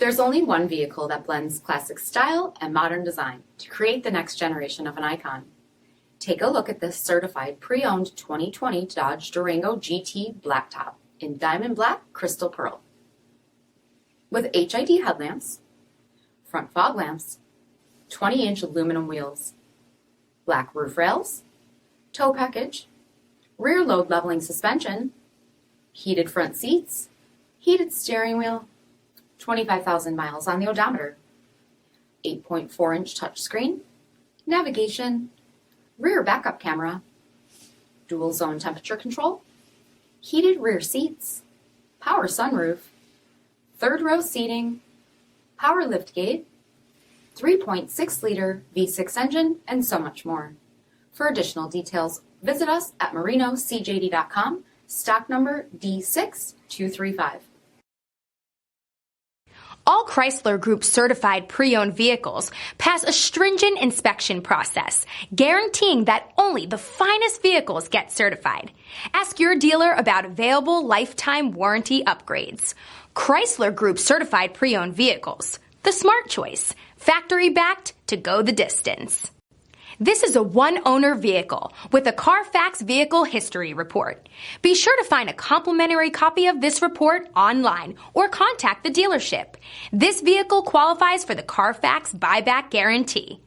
There's only one vehicle that blends classic style and modern design to create the next generation of an icon. Take a look at this certified pre-owned 2020 Dodge Durango GT Blacktop in diamond black crystal pearl. With HID headlamps, front fog lamps, 20-inch aluminum wheels, black roof rails, tow package, rear load leveling suspension, heated front seats, heated steering wheel, 25,000 miles on the odometer, 8.4-inch touchscreen, navigation, rear backup camera, dual zone temperature control, heated rear seats, power sunroof, third row seating, power liftgate, 3.6-liter V6 engine, and so much more. For additional details, visit us at marinocjd.com, stock number D6235. All Chrysler Group certified pre-owned vehicles pass a stringent inspection process, guaranteeing that only the finest vehicles get certified. Ask your dealer about available lifetime warranty upgrades. Chrysler Group certified pre-owned vehicles, the smart choice, factory backed to go the distance. This is a one-owner vehicle with a CARFAX vehicle history report. Be sure to find a complimentary copy of this report online or contact the dealership. This vehicle qualifies for the CARFAX buyback guarantee.